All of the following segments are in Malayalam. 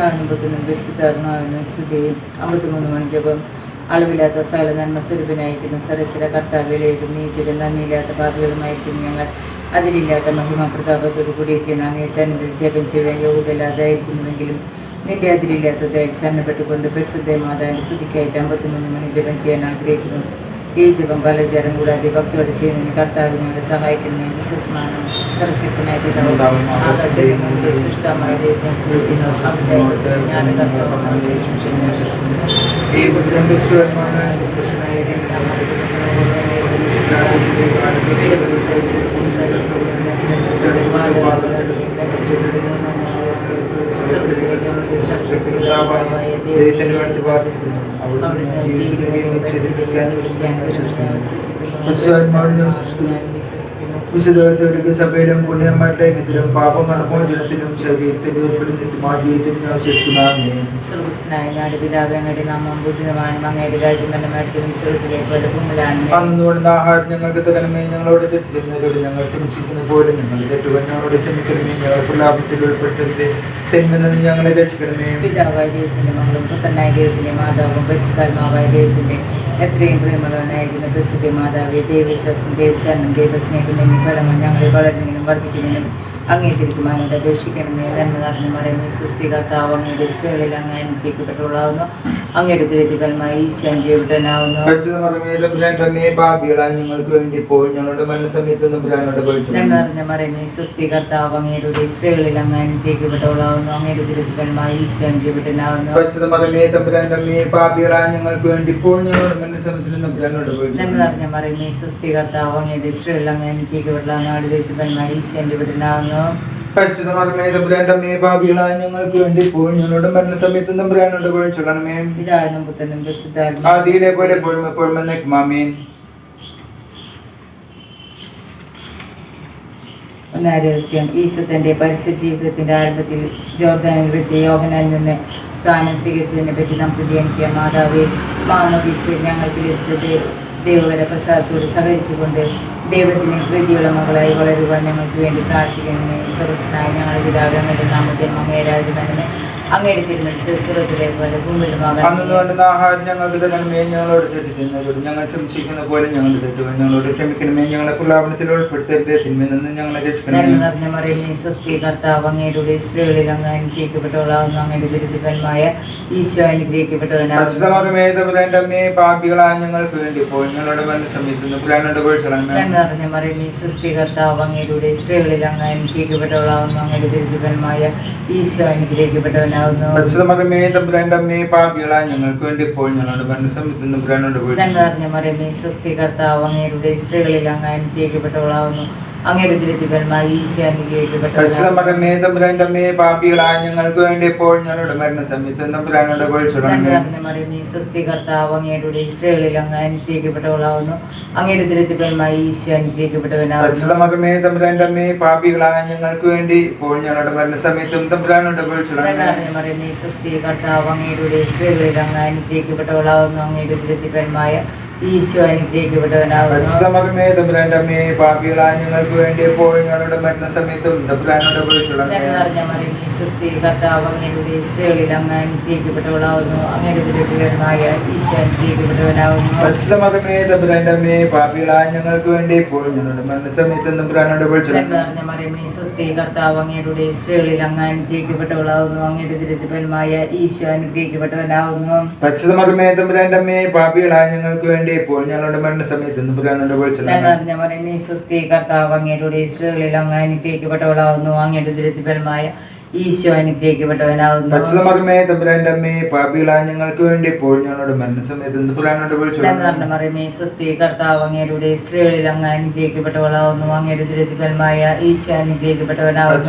പിതാവിനും പരിശുദ്ധാത്മാവിനും സ്തുതിയും. 53 മണിക്കൊപ്പം അളവില്ലാത്ത സകല നന്മ സ്വരൂപനായിരിക്കുന്ന സരസ്വര കർത്താവിലേക്കും നീചരും നന്ദിയില്ലാത്ത പാപികളുമായിരിക്കും ഞങ്ങൾ അതിലില്ലാത്ത മഹിമ പ്രതാപത്തോടു കൂടിയിരിക്കുന്ന അങ്ങേ സന്നിധിയിൽ ജപം ചെയ്യാൻ യോഗ്യതല്ലാതായിരിക്കുന്നുവെങ്കിലും നിന്റെ അതിലില്ലാത്തതായി ശരണപ്പെട്ടുകൊണ്ട് പരിശുദ്ധ മാതാവിൻ്റെ സ്തുതിക്കായിട്ട് 53 മണി ജപം ചെയ്യാൻ ആഗ്രഹിക്കുന്നു. ഈ ജപം പല ജനം കൂടാതെ ഭക്തിയോടെ ചെയ്യുന്നതിന് കർത്താവ് ഞങ്ങളെ സഹായിക്കുന്നതിന് വിശ്വസ്മാനം സർവശക്തനായ പിതാവ് സൃഷ്ടമായ ദൈവം സൃഷ്ടിക്കുന്നു. അവിടെ ഞാൻ വിശുദ്ധ സഭയിലും പുണ്യന്മാരിലേക്ക് ഇതിലും പാപങ്ങളുടെ മോചനത്തിലും ശരീരത്തിന്റെ ജീവിതത്തിനും ഞാൻ വിശ്വസിക്കുന്നു. അന്നുകൊണ്ട് ആഹാരം ഞങ്ങൾക്ക് തരണമേ, ഞങ്ങളോട് തെറ്റിരുന്നവരോട് ഞങ്ങൾ ക്ഷമിച്ചിരിക്കുന്ന പോലെ ഞങ്ങൾ തെറ്റുകൾ ഞങ്ങളോട് ക്ഷമിക്കണമേ, ഞങ്ങൾക്ക് ലാഭത്തിൽ ഉൾപ്പെടുത്തരുത്, തെന്മിൽ നിന്ന് ഞങ്ങളെ രക്ഷിക്കണമേ. പിതാവായ ദൈവത്തിന്റെ മകളും പുത്രനായ ദൈവത്തിന്റെ മാതാവും പരിശുദ്ധാത്മാവായ ദൈവത്തിന്റെ എത്രയും പ്രിയമുള്ളവനായിരിക്കുന്ന പരിശുദ്ധ മാതാവേ, ദൈവവിശ്വാസം, ദൈവശരണം, ദൈവസ്നേഹം എന്നീ ഫലങ്ങൾ ഞങ്ങളിൽ വളരുന്നതിനും വർദ്ധിക്കുന്നതിനും അങ്ങേറ്റിരിക്കുവാനോട് അപേക്ഷിക്കണമേ. നന്മ നിറഞ്ഞ മറിയമേ, സ്വസ്തി കർത്താവ് അങ്ങയുടെ ഇഷ്ടങ്ങളിൽ അങ്ങ് അനുഗ്രഹിക്കപ്പെട്ടുള്ളാവുന്നു. അങ്ങയുടെ ദുരിതഫലമായി ഈശോ അനുഗ്രഹിക്കപ്പെടാനാവുന്നു. ഞങ്ങൾക്ക് വേണ്ടി ഇപ്പോൾ ഞങ്ങളുടെ മരണസമയത്ത് നന്മ നിറഞ്ഞ മറിയമേ, സ്വസ്തി കർത്താവ് അങ്ങയുടെ ഇഷ്ടങ്ങളിൽ അങ്ങ് അനുഗ്രഹിക്കപ്പെട്ടുള്ളാവുന്നു. അങ്ങയുടെ ദുരിതഫലമായി ഈശോ അനുഗ്രഹിക്കപ്പെടാനാവുന്നു. ഞങ്ങൾക്ക് വേണ്ടി ഇപ്പോൾ ഞങ്ങളുടെ മരണസമയത്ത് നന്മ നിറഞ്ഞ മറിയമേ, സ്വസ്തി കർത്താവ് അങ്ങയുടെ ഇഷ്ടങ്ങളിൽ അങ്ങ് അനുഗ്രഹിക്കപ്പെട്ടുള്ളാവുന്നു. അങ്ങയുടെ ദുരിതഫലമായി ഈശോ അനുഗ്രഹിക്കപ്പെടാനാവുന്നു. ഞങ്ങൾക്ക് വേണ്ടി ഇപ്പോൾ ഞങ്ങളുടെ മരണസമയത്ത് നമ്പുരാനോട് കുഴിച്ചൊല്ലണമേ. പിതാവിനും പുത്രനും പരിശുദ്ധാത്മാവിനും ആദിയിലെ പോലെ എപ്പോഴും എന്നേക്കും ആമേൻ. ഒന്നാം രഹസ്യം. ഈശോ തന്റെ പരിശുദ്ധ ജീവിതത്തിന്റെ ആരംഭത്തിൽ ജോർദാനിൽ വെച്ച് യോഹന്നാനിൽ നിന്ന് സ്ഥാനം സ്വീകരിച്ചതിനെ പറ്റി നമുക്ക് ധ്യാനിക്കാം. മാതാവേ, മാമോദീസയിൽ ഞങ്ങൾക്ക് ലഭിച്ച ദൈവവര പ്രസാദത്തോട് സഹകരിച്ചുകൊണ്ട് ദൈവത്തിന് പ്രീതിയുള്ള മകളായി വളരുവാൻ ഞങ്ങൾക്ക് വേണ്ടി പ്രാർത്ഥിക്കണമേ. സർവസ്നായ ഞങ്ങളുടെ പിതാവേ, അങ്ങയുടെ നാമത്തിൽ അങ്ങേ രാജ്യമേ, അങ്ങയുടെ തിരുമനസ് സ്വർഗ്ഗത്തിലെ പോലെ ഭൂമിയിലുമാകാം. ആഹാരം ഞങ്ങൾക്ക് തരണമേ, ഞങ്ങളോട് തെറ്റിക്കുന്നവരോട് ഞങ്ങൾ ക്ഷമിച്ചിരിക്കുന്ന പോലെ ഞങ്ങളുടെ തെറ്റുകൾ ഞങ്ങളോട് ക്ഷമിക്കണമേ, ഞങ്ങളെ പ്രലാപനത്തിൽ ഉൾപ്പെടുത്തരുത്, തിന്മയിൽ നിന്ന് ഞങ്ങളെ രക്ഷിക്കണമേ. നിറഞ്ഞ മറിയമേ, സ്വസ്തി കർത്താവ് അങ്ങയുടെ സ്ത്രീകളിൽ അങ്ങ് അനുഗ്രഹിക്കപ്പെട്ടവളാവുന്നു. അങ്ങയുടെ ദുരിതഫലമായ ഈശോ അനുഗ്രഹിക്കപ്പെട്ടവനാവുന്നു. പാപികളായ ഞങ്ങൾക്ക് വേണ്ടി ഇപ്പോൾ ഞങ്ങളുടെ മരണസമയത്ത് നിറഞ്ഞ മറിയമേ, സ്വസ്തി കർത്താവ് അങ്ങയുടെ സ്ത്രീകളിൽ അങ്ങ് അനുഗ്രഹിക്കപ്പെട്ടവളാവുന്നു. അങ്ങയുടെ ദുരിതഫലമായ ഈശോ അനുഗ്രഹിക്കപ്പെട്ടവനാവുന്നു. പാപികളായ ഞങ്ങൾക്ക് വേണ്ടി ഇപ്പോൾ ഞങ്ങളുടെ മരണസമയത്ത് നിറഞ്ഞ മറിയമേ, സ്വസ്തി കർത്താവ് അങ്ങയുടെ സ്ത്രീകളിൽ അങ്ങ് അനുഗ്രഹിക്കപ്പെട്ടവളാവുന്നു. അങ്ങയുടെ ദുരിതഫലമായി ഈശോ അനുഗ്രഹിക്കപ്പെട്ടവനാവുന്നു. പാപികളായ ഞങ്ങൾക്ക് വേണ്ടി ഇപ്പോൾ ഞങ്ങളുടെ മരണസമയത്ത് മറിയമേ, സ്വസ്തി കർത്താവ് അങ്ങയുടെ സ്ത്രീകളിൽ അങ്ങ് അനുഗ്രഹിക്കപ്പെട്ടവളാവുന്നു. അങ്ങയുടെ ദുരിതഫലമായി ഈശോ അനുഗ്രഹിക്കപ്പെട്ടവനാവുന്നു. പാപികളായ ഞങ്ങൾക്ക് വേണ്ടി ഇപ്പോൾ ഞങ്ങളുടെ മരണസമയത്തും മറിയമേ, സ്വസ്തി കർത്താവ് അങ്ങയുടെ സ്ത്രീകളിൽ അങ്ങ് അനുഗ്രഹിക്കപ്പെട്ടവളാവുന്നു. അങ്ങയുടെ ദുരിതഫലമായ ഈശോ അനുഗ്രഹിക്കപ്പെട്ടവനാവുന്നു. പാപികളായ ഞങ്ങൾക്ക് വേണ്ടി ഇപ്പോൾ ഞങ്ങളുടെ മരണസമയത്തും മറിയമേ, സ്വസ്തി കർത്താവ് അങ്ങയുടെ സ്ത്രീകളിൽ അങ്ങ് അനുഗ്രഹിക്കപ്പെട്ടവളാവുന്നു. അങ്ങയുടെ ദുരിതഫലമായ ഈശോ അനുഗ്രഹിക്കപ്പെട്ടവനാവുന്നു. പാപികളായ ഞങ്ങൾക്ക് വേണ്ടി ഇപ്പോൾ ഞങ്ങളുടെ മരണസമയത്തും മറിയമേ, സ്വസ്തി കർത്താവ് അങ്ങയുടെ സ്ത്രീകളിൽ അങ്ങ് അനുഗ്രഹിക്കപ്പെട്ടവളാവുന്നു. അങ്ങയുടെ ദുരിതഫലമായ ഈശോ അനുഗ്രഹിക്കപ്പെട്ടവനാവുന്നു. പാപികളായ ഞങ്ങൾക്ക് വേണ്ടി ഇപ്പോൾ ഞങ്ങളുടെ മരണസമയത്ത് മറിയമേ, സ്വസ്തി കർത്താവ് അങ്ങയുടെ സ്ത്രീകളിൽ അങ്ങ് അനുഗ്രഹിക്കപ്പെട്ടവളാവുന്നു. അങ്ങയുടെ ദുരിതഫലമായ ഈശോ അനുഗ്രഹിക്കപ്പെട്ടവനാവുന്നു. പാപികളായ ഞങ്ങൾക്ക് വേണ്ടി ഇപ്പോൾ ഞങ്ങളുടെ മരണസമയത്ത് മറിയമേ, സ്വസ്തി കർത്താവ് അങ്ങയുടെ സ്ത്രീകളിൽ അങ്ങ് അനുഗ്രഹിക്കപ്പെട്ടവളാവുന്നു. അങ്ങയുടെ ദുരിതഫലമായ ഈശോ അനുഗ്രഹിക്കപ്പെട്ടവനാവുന്നു.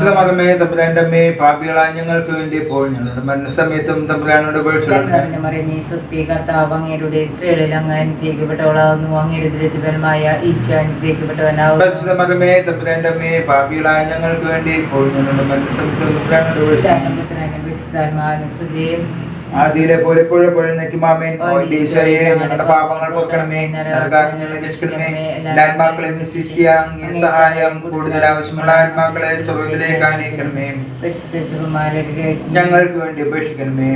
പാപികളായ ഞങ്ങൾക്ക് വേണ്ടി ഇപ്പോൾ ഞങ്ങളുടെ മരണസമയത്തും മറിയമേ, സ്വസ്തി കർത്താവ് അങ്ങയുടെ സ്ത്രീകളിൽ അങ്ങ് അനുഗ്രഹിക്കപ്പെട്ടവളാവുന്നു. അങ്ങയുടെ ദുരിതഫലമായ ഈശോ അനുഗ്രഹിക്കപ്പെട്ടവനാവുന്നു. പാപികളായ ഞങ്ങൾക്ക് വേണ്ടി ഇപ്പോൾ ഞങ്ങളുടെ മരണസമയത്തും ആദിയിലെ പോലെ എപ്പോഴും നിൽക്കുമാമേൻ. ഈശോയെ ഞങ്ങളുടെ പാപങ്ങൾ പൊക്കണമേ, നരകാഗ്നിയിൽ നിന്ന് രക്ഷിക്കണമേ. എല്ലാ ആത്മാക്കളെയും ശിഷ്യ സഹായം കൂടുതൽ ആവശ്യമുള്ള ആത്മാക്കളെ സ്വർഗ്ഗത്തിലേക്ക് ആനയിക്കണമേ. ഞങ്ങൾക്ക് വേണ്ടി അപേക്ഷിക്കണമേ.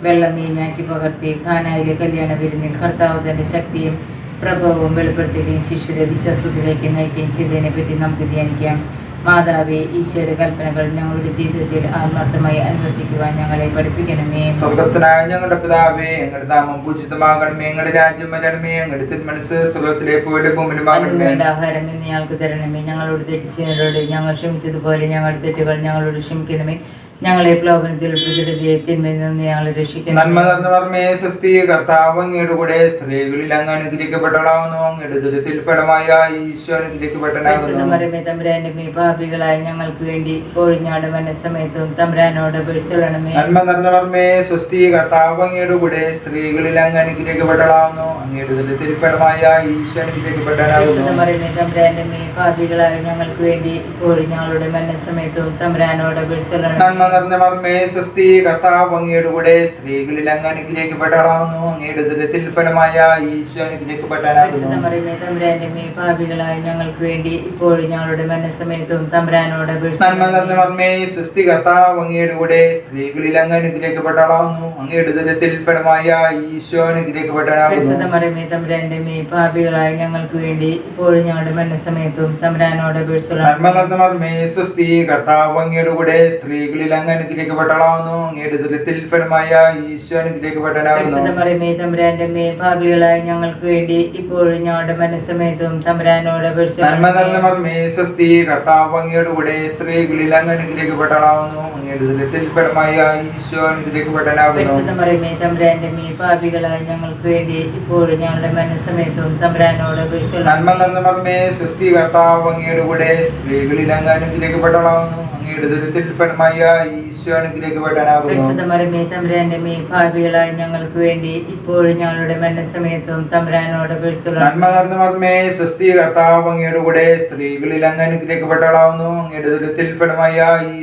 വെള്ളം വീഞ്ഞാക്കി പകർത്തി ഖാനായിലെ കല്യാണ വിരുന്നിൽ കർത്താവ് തന്റെ ശക്തിയും പ്രഭവവും വെളിപ്പെടുത്തുകയും ശിഷ്യരെ വിശ്വാസത്തിലേക്ക് നയിക്കുകയും ചെയ്തതിനെ പറ്റി നമുക്ക് ധ്യാനിക്കാം. മാതാവേ, ഈശോയുടെ കൽപ്പനകൾ ഞങ്ങളുടെ ജീവിതത്തിൽ ആത്മാർത്ഥമായി അനുവർത്തിക്കുവാൻ ഞങ്ങളെ പഠിപ്പിക്കണമേ. സ്വർഗ്ഗസ്ഥനായ ഞങ്ങളുടെ പിതാവേ, ഞങ്ങളുടെ നാമം പൂജിതമാകണമേ. ഞങ്ങളുടെ രാജ്യം വരണമേ. ഞങ്ങളുടെ തിരുമനസ്സ് സ്വർഗ്ഗത്തിലെ പോലെ ഭൂമിയിലുമാകണമേ. ആഹാരം ഇന്ന് ഞങ്ങൾക്ക് തരണമേ. ഞങ്ങളോട് തെറ്റ് ചെയ്യുന്നവരോട് ഞങ്ങൾ ക്ഷമിച്ചതുപോലെ ഞങ്ങളുടെ തെറ്റുകൾ ഞങ്ങളോട് ക്ഷമിക്കണമേ. ഞങ്ങളെ പ്രലോഭനത്തിൽ ഉൾപ്പെടുത്തരുതേ, തിന്മയിൽ നിന്ന് ഞങ്ങളെ രക്ഷിക്കണമേ. നന്മ നിറഞ്ഞ സ്വസ്തി, കർത്താവ് അങ്ങയുടെ കൂടെ സ്ത്രീകളിൽ അങ്ങ് അനുഗ്രഹിക്കപ്പെട്ടവളാവുന്നു. അങ്ങയുടെ ഉദരത്തിൽ ഫലമായ ഈശോ അനുഗ്രഹിക്കപ്പെട്ടവനാകുന്നു. തമ്പുരാന്റെ പാപികളായ ഞങ്ങൾക്ക് വേണ്ടി ഇപ്പോഴും ഞങ്ങളുടെ മനസ്സമയത്തും തമ്പുരാനോട് അപേക്ഷിച്ചുകൊള്ളണമേ. നന്മ നിറഞ്ഞ സ്വസ്തി, കർത്താവ് അങ്ങയുടെ കൂടെ സ്ത്രീകളിൽ അങ്ങ് അനുഗ്രഹിക്കപ്പെട്ടവളാവുന്നു. അങ്ങയുടെ ഉദരത്തിൽ ഫലമായ ഈശോ അനുഗ്രഹിക്കപ്പെട്ടവനാകുന്നു. തമ്പുരാന്റെ പാപികളായ ഞങ്ങൾക്ക് വേണ്ടി ഇപ്പോഴും ഞങ്ങളുടെ മനസ്സമയത്തും തമ്പുരാനോട് അപേക്ഷിച്ചുകൊള്ളണമേ. നിറഞ്ഞ സ്വസ്തി, കർത്താവ് അങ്ങയുടെ കൂടെ സ്ത്രീകളിൽ അങ്ങ് അനുഗ്രഹിക്കപ്പെട്ടവളാവുന്നു. അങ്ങയുടെ ഉദരത്തിൽ ഫലമായ ഈശോ അനുഗ്രഹിക്കപ്പെട്ടവനാകുന്നു. പാപികളായ ഞങ്ങൾക്ക് വേണ്ടി ഇപ്പോഴും ഞങ്ങളുടെ മരണസമയത്തും തമ്പുരാനോട് നന്മ നിറഞ്ഞ സ്വസ്തി, കർത്താവ് അങ്ങയുടെ കൂടെ സ്ത്രീകളിൽ അങ്ങ് അനുഗ്രഹിക്കപ്പെട്ടവളാവുന്നു. അങ്ങയുടെ ഉദരത്തിൽ ഫലമായ ഈശോ അനുഗ്രഹിക്കപ്പെട്ടവനാകുന്നു. തമ്പുരാന്റെ പാപികളായ ഞങ്ങൾക്ക് വേണ്ടി ഇപ്പോഴും ഞങ്ങളുടെ മരണസമയത്തും തമ്പുരാനോട് നന്മ നിറഞ്ഞ സ്വസ്തി, കർത്താവ് അങ്ങയുടെ കൂടെ സ്ത്രീകളിൽ അങ്ങ് അനുഗ്രഹിക്കപ്പെട്ടവളാവുന്നു. അങ്ങയുടെ ഉദരത്തിൽ ഫലമായ ഈശോ അനുഗ്രഹിക്കപ്പെട്ടവനാകുന്നു. തമ്പുരാന്റെ പാപികളായ ഞങ്ങൾക്ക് വേണ്ടി ഇപ്പോഴും ഞങ്ങളുടെ മനസ്സമയത്തും തമ്പുരാനോട് നന്മ നിറഞ്ഞ സ്വസ്തി, കർത്താവ് അങ്ങയുടെ കൂടെ സ്ത്രീകളിൽ അങ്ങ് അനുഗ്രഹിക്കപ്പെട്ടവളാവുന്നു. അങ്ങയുടെ ഉദരത്തിൽ ഫലമായ ഈശോ അനുഗ്രഹിക്കപ്പെട്ടവനാകുന്നു. തമ്പുരാന്റെ പാപികളായ ഞങ്ങൾക്ക് വേണ്ടി ഇപ്പോഴും ഞങ്ങളുടെ മനസ്സമയത്തും തമ്പുരാനോട് നന്മ നിറഞ്ഞ സ്വസ്തി, കർത്താവ് അങ്ങയുടെ കൂടെ സ്ത്രീകളിൽ അങ്ങ് അനുഗ്രഹിക്കപ്പെട്ടവളാവുന്നു. അങ്ങയുടെ ഉദരത്തിൽ ഫലമായ ഈശോ അനുഗ്രഹിക്കപ്പെട്ടവനാകുന്നു. തമ്പുരാന്റെ പാപികളായ ഞങ്ങൾക്ക് വേണ്ടി ഇപ്പോഴും ഞങ്ങളുടെ മരണസമയത്തും തമ്പുരാനോട് നന്മ നിറഞ്ഞ സ്വസ്തി, കർത്താവ് അങ്ങയുടെ കൂടെ സ്ത്രീകളിൽ അങ്ങ് അനുഗ്രഹിക്കപ്പെട്ടവളാവുന്നു. അങ്ങയുടെ ഉദരത്തിൽ ഫലമായ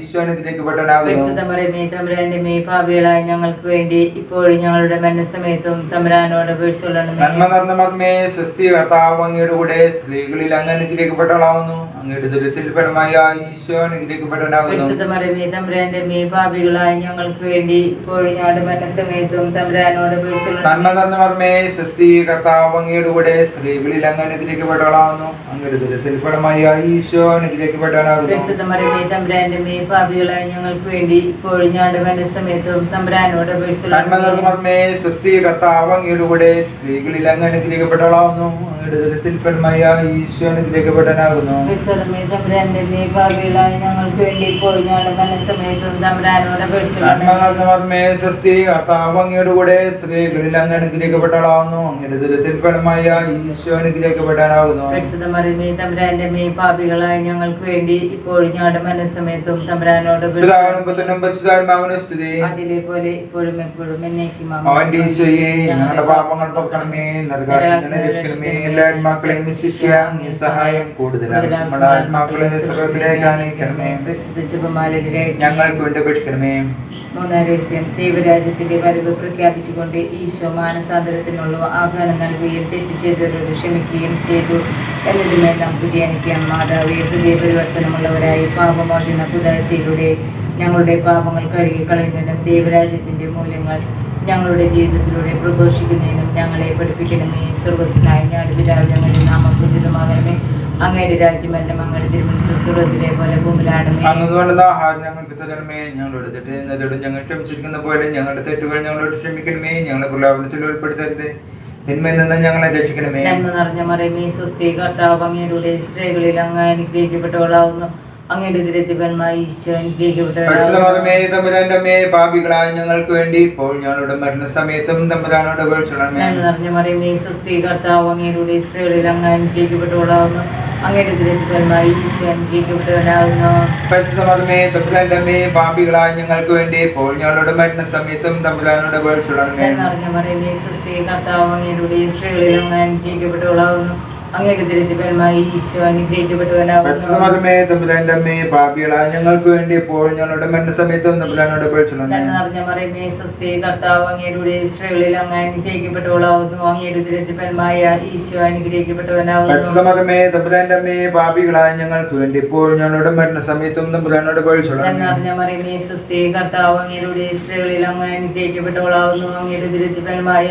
ഈശോ അനുഗ്രഹിക്കപ്പെട്ടവനാകുന്നു. തമ്പുരാന്റെ പാപികളായ ഞങ്ങൾക്ക് വേണ്ടി ഇപ്പോഴും ഞങ്ങളുടെ മരണസമയത്തും തമ്പുരാനോട് നന്മ നിറഞ്ഞ സ്വസ്തി, കർത്താവ് അങ്ങയുടെ കൂടെ സ്ത്രീകളിൽ അങ്ങ് അനുഗ്രഹിക്കപ്പെട്ടവളാവുന്നു. അങ്ങയുടെ ഉദരത്തിൽ ഫലമായ ഈശോ അനുഗ്രഹിക്കപ്പെട്ടവനാകുന്നു. തമ്പുരാന്റെ പാപികളായ ഞങ്ങൾക്ക് വേണ്ടി ഇപ്പോഴും ഞങ്ങളുടെ മരണസമയത്തും തമ്പുരാനോട് നന്മ നിറഞ്ഞ സ്വസ്തി, കർത്താവ് അങ്ങയുടെ കൂടെ സ്ത്രീകളിൽ അങ്ങ് അനുഗ്രഹിക്കപ്പെട്ടവളാവുന്നു. അങ്ങയുടെ ഉദരത്തിൽ ഫലമായ ഈശോ അനുഗ്രഹിക്കപ്പെട്ടവനാകുന്നു. തമ്പുരാന്റെ പാപികളായ ഞങ്ങൾക്ക് വേണ്ടി ഇപ്പോഴും ഞങ്ങളുടെ മരണസമയത്തും തമ്പുരാനോട് നന്മ നിറഞ്ഞ സ്വസ്തി, കർത്താവ് അങ്ങയുടെ കൂടെ സ്ത്രീകളിൽ അങ്ങ് അനുഗ്രഹിക്കപ്പെട്ടവളാവുന്നു. അങ്ങയുടെ ഉദരത്തിൽ ഫലമായ ഈശോ അനുഗ്രഹിക്കപ്പെട്ടവനാകുന്നു. തമ്പുരാന്റെ പാപികളായ ഞങ്ങൾക്ക് വേണ്ടി ഇപ്പോഴും ഞങ്ങളുടെ മരണസമയത്തും തമ്പുരാനോട് നന്മ നിറഞ്ഞ സ്വസ്തി, കർത്താവ് അങ്ങയുടെ കൂടെ സ്ത്രീകളിൽ അങ്ങ് അനുഗ്രഹിക്കപ്പെട്ടവളാവുന്നു. അങ്ങയുടെ ഉദരത്തിൽ ഫലമായ ഈശോ അനുഗ്രഹിക്കപ്പെട്ടവനാകുന്നു. തമ്പുരാന്റെ പാപികളായ ഞങ്ങൾക്ക് വേണ്ടി ഇപ്പോഴും ഞങ്ങളുടെ മരണസമയത്തും തമ്പുരാനോട് അതിലെ പോലെ ഇപ്പോഴും എപ്പോഴും എന്നേക്കും അവന്റെ ഈശോയെ ഞങ്ങളുടെ പാപങ്ങൾ പൊറുക്കണമേ, നരകാഗ്നിയിൽ നിന്ന് രക്ഷിക്കണമേ. എല്ലാ ആത്മാക്കളെയും ശിഷ്യ സഹായം കൂടുതൽ ആവശ്യമുള്ള ആത്മാക്കളെ സ്വർഗ്ഗത്തിലേക്ക് ആനയിക്കണമേ. ഞങ്ങൾക്ക് വേണ്ടി അപേക്ഷിക്കണമേ. മൂന്നാം രഹസ്യം, ദൈവരാജ്യത്തിന്റെ വരവ് പ്രഖ്യാപിച്ചുകൊണ്ട് ഈശോ മാനസാന്തരത്തിനുള്ള ആഹ്വാനം നൽകുകയും തെറ്റ് ചെയ്തവരോട് ക്ഷമിക്കുകയും ചെയ്തു എന്നതിന്മേൽ നമുക്ക് ധ്യാനിക്കാം. മാതാവേ, ഹൃദയ പരിവർത്തനമുള്ളവരായി പാപമോചന കുദാശയിലൂടെ ഞങ്ങളുടെ പാപങ്ങൾ കഴുകി കളയുന്നതിനും ദൈവരാജ്യത്തിന്റെ മൂല്യങ്ങൾ ഞങ്ങളുടെ ജീവിതത്തിലൂടെ പ്രഘോഷിക്കുന്നതിനും ഞങ്ങളെ പഠിപ്പിക്കണമേ. സ്വർഗ്ഗസ്ഥനായ ഞങ്ങളുടെ പിതാവേ, അങ്ങയുടെ നാമം പൂജിതമാകണമേ. അങ്ങയുടെ രാജ്യമരണം, അങ്ങയുടെ തിരുമനസ്സ് സ്വർഗ്ഗത്തിലെ പോലെ ഭൂമിയിലാണമേ. അങ്ങ് ആഹാരം ഞങ്ങൾക്ക് തരണമേ. ഞങ്ങളുടെ തെറ്റും ഞങ്ങൾ ക്ഷമിച്ചിരിക്കുന്ന പോലെ ഞങ്ങളുടെ തെറ്റുകൾ ഞങ്ങളോട് ക്ഷമിക്കണമേ. ഞങ്ങളെ പ്രലോഭനത്തിൽ ഉൾപ്പെടുത്തരുത്, തിന്മയിൽ നിന്ന് ഞങ്ങളെ രക്ഷിക്കണമേ. നന്മ നിറഞ്ഞ മറിയമേ, സ്വസ്തി, കർത്താവ് അങ്ങയുടെ സ്ത്രീകളിൽ അങ്ങ് അനുഗ്രഹിക്കപ്പെട്ടവളാവുന്നു. അങ്ങയുടെ ഉദരത്തിൽ ഫലമായ ഈശോ അനുഗ്രഹിക്കപ്പെട്ടവളാവുന്നു. പാപികളായ ഞങ്ങൾക്ക് വേണ്ടി ഇപ്പോൾ ഞങ്ങളുടെ മരണസമയത്തും തമ്പുരാനോട് അപേക്ഷിക്കണമേ. നന്മ നിറഞ്ഞ മറിയമേ, സ്വസ്തി, കർത്താവ് അങ്ങയുടെ സ്ത്രീകളിൽ അങ്ങ് അനുഗ്രഹിക്കപ്പെട്ടവളാവുന്നു. അങ്ങയുടെ ഉദരത്തിൽ ഫലമായ ഈശോ അനുഗ്രഹിക്കപ്പെട്ടവനാകുന്നു. പരിശുദ്ധമേ, തമ്പുരാന്റെ അമ്മേ, പാപികളായ ഞങ്ങൾക്ക് വേണ്ടി ഇപ്പോൾ ഞങ്ങളുടെ മരണസമയത്തും തമ്പുരാനോട് അപേക്ഷിക്കണമേ. നന്മ നിറഞ്ഞ മറിയമേ, സ്വസ്തി, കർത്താവ് അങ്ങയുടെ സ്ത്രീകളിൽ അങ്ങ് അനുഗ്രഹിക്കപ്പെട്ടവളാവുന്നു. അങ്ങയുടെ ദരിദ്രപരമായി ഈശോ അനുഗ്രഹിക്കപ്പെട്ടവനാകുന്നു. പരിശുദ്ധമേ തമ്പുരാന്റെ അമ്മേ, പാപികളായ ഞങ്ങൾക്ക് വേണ്ടി ഇപ്പോൾ ഞങ്ങളുടെ മരണസമയത്തും തമ്പുരാനോട് അപേക്ഷിക്കണമേ. നിറഞ്ഞ മറിയമേ, സ്വസ്തി, കർത്താവ് അങ്ങയുടെ സ്ത്രീകളിൽ അങ്ങ് അനുഗ്രഹിക്കപ്പെട്ടവളാവുന്നു. അങ്ങയുടെ ദരിദ്രപരമായ ഈശോ അനുഗ്രഹിക്കപ്പെട്ടവനാകുന്നു. പരിശുദ്ധമേ തമ്പുരാന്റെ അമ്മേ, പാപികളായ ഞങ്ങൾക്ക് വേണ്ടി ഇപ്പോൾ ഞങ്ങളുടെ മരണസമയത്തും തമ്പുരാനോട് അപേക്ഷിക്കണമേ. നിറഞ്ഞ മറിയമേ, സ്വസ്തി, കർത്താവ് അങ്ങയുടെ സ്ത്രീകളിൽ അങ്ങ് അനുഗ്രഹിക്കപ്പെട്ടവളാവുന്നു. അങ്ങയുടെ ദരിദ്രപരമായ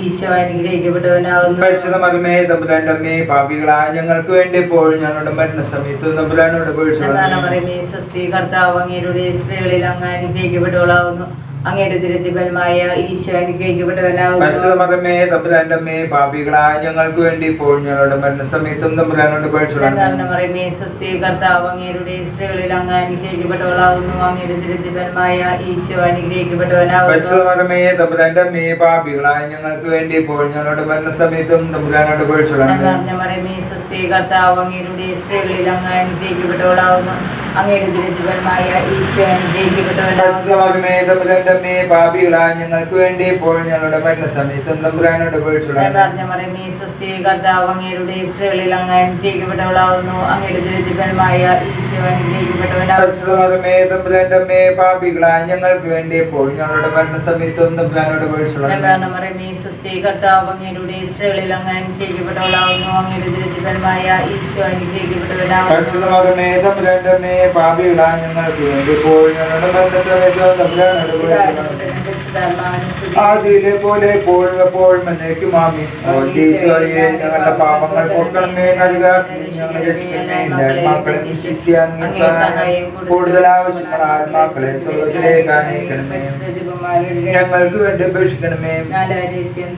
ഈശോ അനുഗ്രഹിക്കപ്പെട്ടവനാകുന്നു. പരിശുദ്ധമേ തമ്പുരാന്റെ അമ്മേ, പാപികളായ ഞങ്ങൾക്ക് വേണ്ടി ഇപ്പോൾ ഞങ്ങളുടെ മരണസമയത്തും തമ്പുരാനോട് അപേക്ഷിക്കണമേ. സ്വസ്തി, കർത്താവ് അങ്ങയുടെ സ്ത്രീകളിൽ അങ്ങ് അനുഗ്രഹിക്കപ്പെട്ടവളാവുന്നു. അങ്ങയുടെ ദരിദ്രപരമായ ഈശോ അനുഗ്രഹിക്കപ്പെട്ടവനാകുന്നു. പരിശുദ്ധമേ തമ്പുരാന്റെ അമ്മേ, പാപികളായ ഞങ്ങൾക്ക് വേണ്ടി ഇപ്പോൾ ഞങ്ങളുടെ മരണസമയത്തും തമ്പുരാനോട് അപേക്ഷിക്കണമേ. സ്വസ്തി, കർത്താവ് അങ്ങയുടെ സ്ത്രീകളിൽ അങ്ങ് അനുഗ്രഹിക്കപ്പെട്ടവളാകുന്നു. അങ്ങയുടെ ദരിദ്രപരമായ ഈശോ അനുഗ്രഹിക്കപ്പെട്ടവനാകുന്നു. പരിശുദ്ധമേ തമ്പുരാന്റെ അമ്മേ, പാപികളായ ഞങ്ങൾക്ക് വേണ്ടി ഇപ്പോൾ ഞങ്ങളുടെ മരണസമയത്തും തമ്പുരാനോട് അപേക്ഷിക്കണമേ. സ്വസ്തി, കർത്താവ് അങ്ങയുടെ സ്ത്രീകളിൽ അങ്ങ് അനുഗ്രഹിക്കപ്പെട്ടവളാകുന്നു. അങ്ങയുടെ ദരിദ്രപരമായ ഈശോ അനുഗ്രഹിക്കപ്പെട്ടവനാകുന്നു. അമ്മേ, പാപികളായ ഞങ്ങൾക്ക് വേണ്ടി ഇപ്പോൾ ഞങ്ങളുടെ മരണസമയത്തും തമ്പുരാനോട് അപേക്ഷിക്കണമേ. സ്വസ്തി, കർത്താവ് അങ്ങയുടെ സ്ത്രീകളിൽ അങ്ങ് അനുഗ്രഹിക്കപ്പെട്ടവളാകുന്നു. അങ്ങയുടെ ദരിദ്രപരമായ ഈശോ അനുഗ്രഹിക്കപ്പെട്ടവനാകുന്നു. തമ്പുരാന്റെ അമ്മേ, പാപികളായ ഞങ്ങൾക്ക് വേണ്ടി ഇപ്പോൾ ഞങ്ങളുടെ മരണസമയത്തും തമ്പുരാനോട് അപേക്ഷിക്കണമേ. സ്വസ്തി, കർത്താവ് അങ്ങയുടെ സ്ത്രീകളിൽ അങ്ങ് അനുഗ്രഹിക്കപ്പെട്ടവളാകുന്നു. അങ്ങയുടെ ദരിദ്രപരമായ ഈശോ അനുഗ്രഹിക്കപ്പെട്ടവനാകുന്നു. തമ്പുരാന്റെ അമ്മേ, പാപികളായ ഞങ്ങൾക്ക് വേണ്ടി ഇപ്പോൾ ഞങ്ങളുടെ മരണസമയത്തും തമ്പുരാനോട് ആദിയിലെ പോലെ എപ്പോഴും എപ്പോഴും എന്നേക്കും ആമീൻ. ഈശോയെ, ഞങ്ങളുടെ പാപങ്ങൾ പൊറുക്കണമേ, കൂടുതൽ ആവശ്യമുള്ള ആത്മാക്കളെ സ്വർഗ്ഗത്തിലേക്ക് അനയിക്കണമേ, ഞങ്ങൾക്ക് വേണ്ടി അപേക്ഷിക്കണമേ.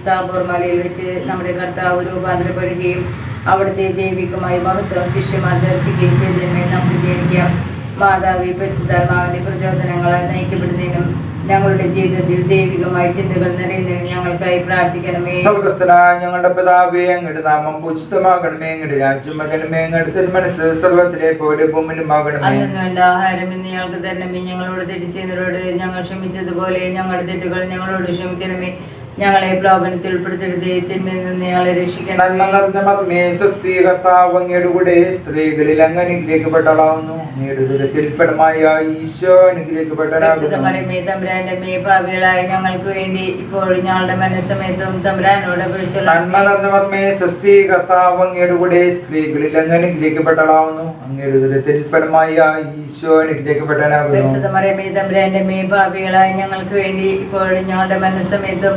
താബോർ മലയിൽ വെച്ച് നമ്മുടെ കർത്താവ് രൂപാന്തരപ്പെടുകയും അവിടുത്തെ ദൈവികമായി മഹത്വം ശിഷ്യന്മാർ ദർശിക്കുകയും ചെയ്തതിനെ നമുക്ക് ധ്യാനിക്കാം. മാതാവി, പരിശുദ്ധാത്മാവിന്റെ പ്രചോദനങ്ങളാൽ നയിക്കപ്പെടുന്നതിനും ഞങ്ങളുടെ ജീവിതത്തിൽ ദൈവികമായ ചിന്തകൾ നിറയുന്നതിനും ഞങ്ങൾക്കായി പ്രാർത്ഥിക്കണമേ. സ്വർഗ്ഗസ്ഥനായ ഞങ്ങളുടെ പിതാവേ, അങ്ങയുടെ നാമം പൂജിതമാകണമേ, അങ്ങയുടെ രാജ്യം വരണമേ, അങ്ങയുടെ തിരുമനസ്സ് സ്വർഗ്ഗത്തിലെ പോലെ ഭൂമിയിലുമാകണമേ. അന്നു വേണ്ട ആഹാരം ഇന്ന് ഞങ്ങൾക്ക് തരണമേ. ഞങ്ങളോട് തെറ്റ് ചെയ്യുന്നവരോട് ഞങ്ങൾ ക്ഷമിച്ചതുപോലെ ഞങ്ങളുടെ തെറ്റുകൾ ഞങ്ങളോട് ക്ഷമിക്കണമേ. ഞങ്ങളെ പ്രലോഭനത്തിൽ ഉൾപ്പെടുത്തരുതേ, തിന്മയിൽ നിന്ന് ഞങ്ങളെ രക്ഷിക്കണമേ. അങ്ങയുടെ കൂടെ സ്ത്രീകളിൽ അങ്ങ് അനുഗ്രഹിക്കപ്പെട്ടവളാവുന്നു. ഫലമായ ഈശോ അനുഗ്രഹിക്കപ്പെട്ടവനാകുന്നു. തമ്പുരാന്റെ മേ, പാപികളായ ഞങ്ങൾക്ക് വേണ്ടി ഇപ്പോൾ ഞങ്ങളുടെ മരണസമയത്തും തമ്പുരാനോട് സ്വസ്തി, കർത്താവ് അങ്ങയുടെ കൂടെ സ്ത്രീകളിൽ അങ്ങ് അനുഗ്രഹിക്കപ്പെട്ടവളാവുന്നു. അങ്ങയുടെ ഉദരത്തിൽ ഫലമായ ഈശോ അനുഗ്രഹിക്കപ്പെട്ടവനാകുന്നു. തമ്പുരാന്റെ മേ, പാപികളായ ഞങ്ങൾക്ക് വേണ്ടി ഇപ്പോൾ ഞങ്ങളുടെ മരണസമയത്തും